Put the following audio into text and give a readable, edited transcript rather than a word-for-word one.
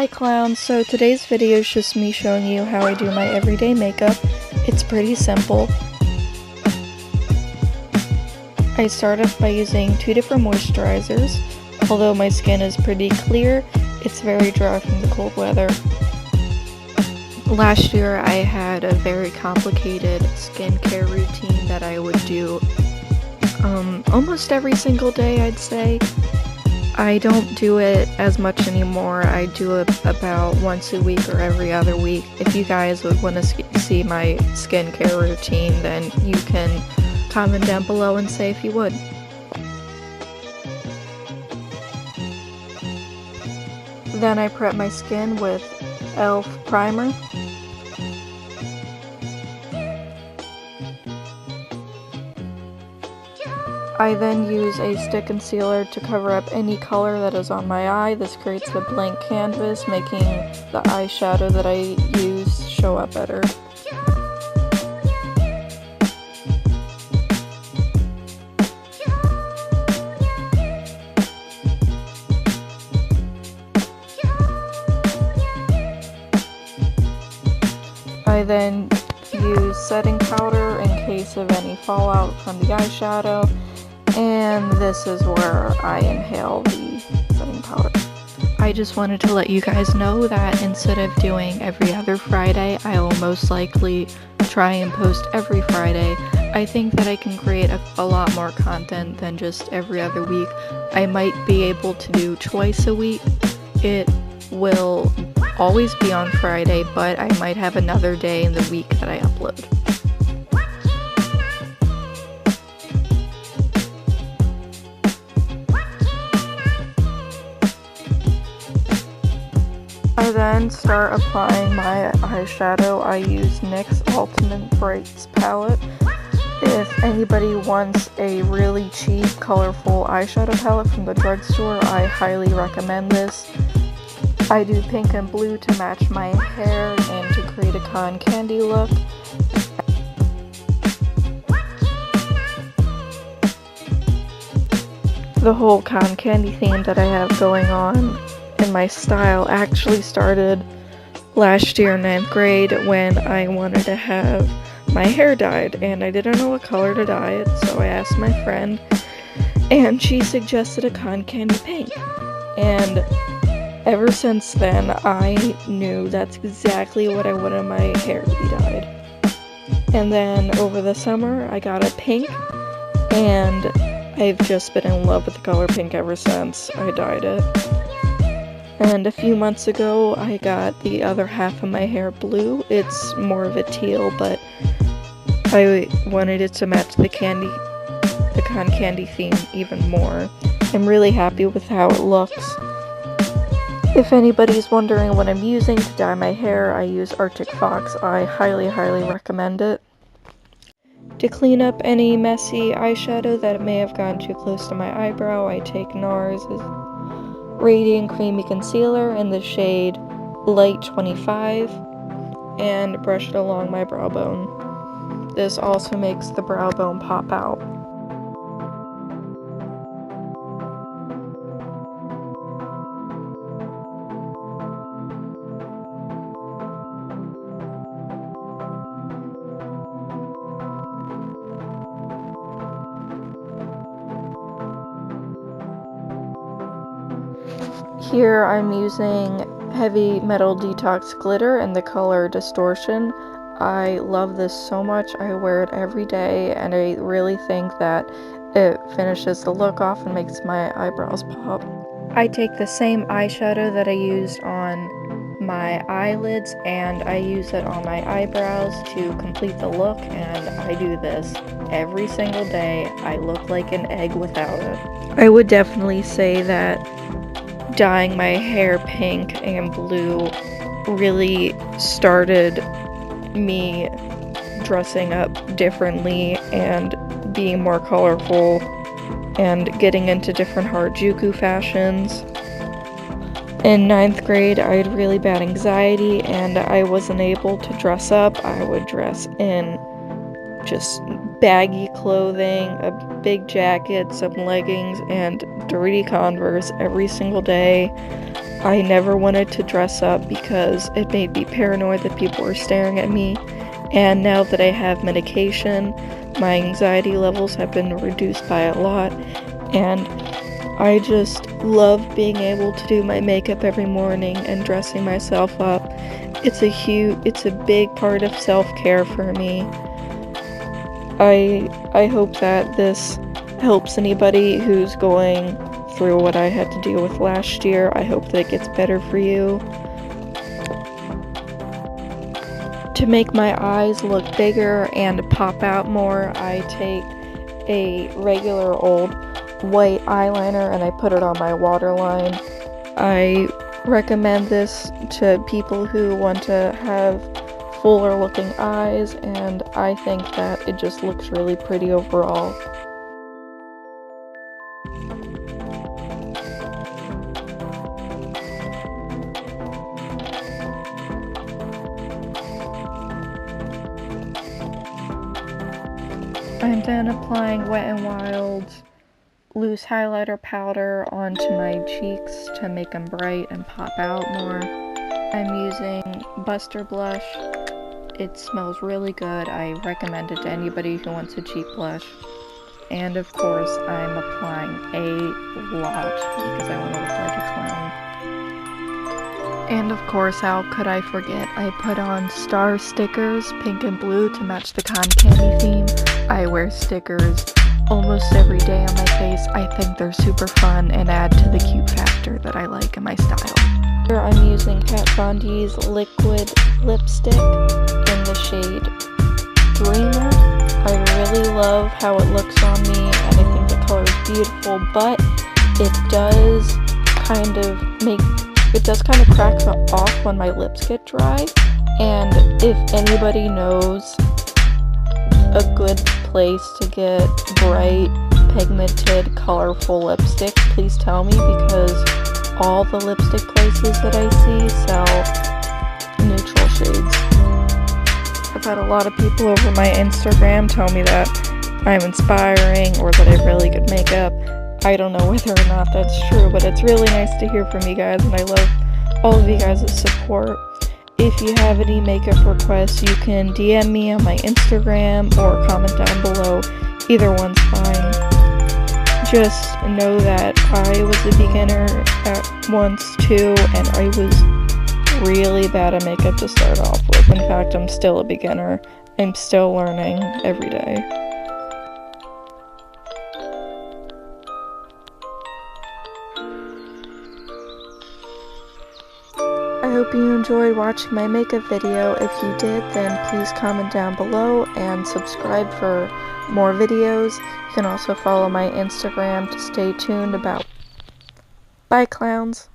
Hi clowns, so today's video is just me showing you how I do my everyday makeup. It's pretty simple. I start off by using 2 different moisturizers. Although my skin is pretty clear, it's very dry from the cold weather. Last year I had a very complicated skincare routine that I would do almost every single day, I'd say. I don't do it as much anymore. I do it about once a week or every other week. If you guys would want to see my skincare routine, then you can comment down below and say if you would. Then I prep my skin with e.l.f. primer. I then use a stick concealer to cover up any color that is on my eye. This creates a blank canvas, making the eyeshadow that I use show up better. I then use setting powder in case of any fallout from the eyeshadow. And this is where I inhale the setting powder. I just wanted to let you guys know that instead of doing every other Friday, I will most likely try and post every Friday. I think that I can create a lot more content than just every other week. I might be able to do twice a week. It will always be on Friday, but I might have another day in the week that I upload. I then start applying my eyeshadow. I use NYX Ultimate Brights palette. If anybody wants a really cheap, colorful eyeshadow palette from the drugstore, I highly recommend this. I do pink and blue to match my hair and to create a cotton candy look. The whole cotton candy theme that I have going on in my style actually started last year in 9th grade when I wanted to have my hair dyed and I didn't know what color to dye it, so I asked my friend and she suggested a cotton candy pink. And ever since then I knew that's exactly what I wanted my hair to be dyed. And then over the summer I got a pink and I've just been in love with the color pink ever since I dyed it. And a few months ago, I got the other half of my hair blue. It's more of a teal, but I wanted it to match the cotton candy theme even more. I'm really happy with how it looks. If anybody's wondering what I'm using to dye my hair, I use Arctic Fox. I highly recommend it. To clean up any messy eyeshadow that may have gone too close to my eyebrow, I take NARS Radiant Creamy Concealer in the shade Light 25 and brush it along my brow bone. This also makes the brow bone pop out. Here I'm using Heavy Metal Detox Glitter in the color Distortion. I love this so much. I wear it every day and I really think that it finishes the look off and makes my eyebrows pop. I take the same eyeshadow that I used on my eyelids and I use it on my eyebrows to complete the look, and I do this every single day. I look like an egg without it. I would definitely say that dyeing my hair pink and blue really started me dressing up differently and being more colorful and getting into different Harajuku fashions. In 9th grade, I had really bad anxiety and I wasn't able to dress up. I would dress in just baggy clothing, a big jacket, some leggings, and dirty Converse every single day. I never wanted to dress up because it made me paranoid that people were staring at me. And now that I have medication, my anxiety levels have been reduced by a lot. And I just love being able to do my makeup every morning and dressing myself up. It's a big part of self-care for me. I hope that this helps anybody who's going through what I had to deal with last year. I hope that it gets better for you. To make my eyes look bigger and pop out more, I take a regular old white eyeliner and I put it on my waterline. I recommend this to people who want to have fuller looking eyes, and I think that it just looks really pretty overall. I'm then applying Wet n Wild's loose highlighter powder onto my cheeks to make them bright and pop out more. I'm using Buster blush. It smells really good. I recommend it to anybody who wants a cheap blush. And of course, I'm applying a lot because I want to look like a clown. And of course, how could I forget? I put on star stickers, pink and blue, to match the cotton candy theme. I wear stickers almost every day on my face. I think they're super fun and add to the cute factor that I like in my style. Here I'm using Kat Von D's liquid lipstick in the shade Dreamer. I really love how it looks on me, and I think the color is beautiful, but it does kind of crack off when my lips get dry. And if anybody knows a good place to get bright, pigmented, colorful lipstick, please tell me, because all the lipstick places that I see sell neutral shades. I've had a lot of people over my Instagram tell me that I'm inspiring or that I have really good makeup. I don't know whether or not that's true, but it's really nice to hear from you guys, and I love all of you guys' support. If you have any makeup requests, you can DM me on my Instagram or comment down below. Either one's fine. Just know that I was a beginner at once too, and I was really bad at makeup to start off with. In fact, I'm still a beginner. I'm still learning every day. I hope you enjoyed watching my makeup video. If you did, then please comment down below and subscribe for more videos. You can also follow my Instagram to stay tuned about. Bye, clowns!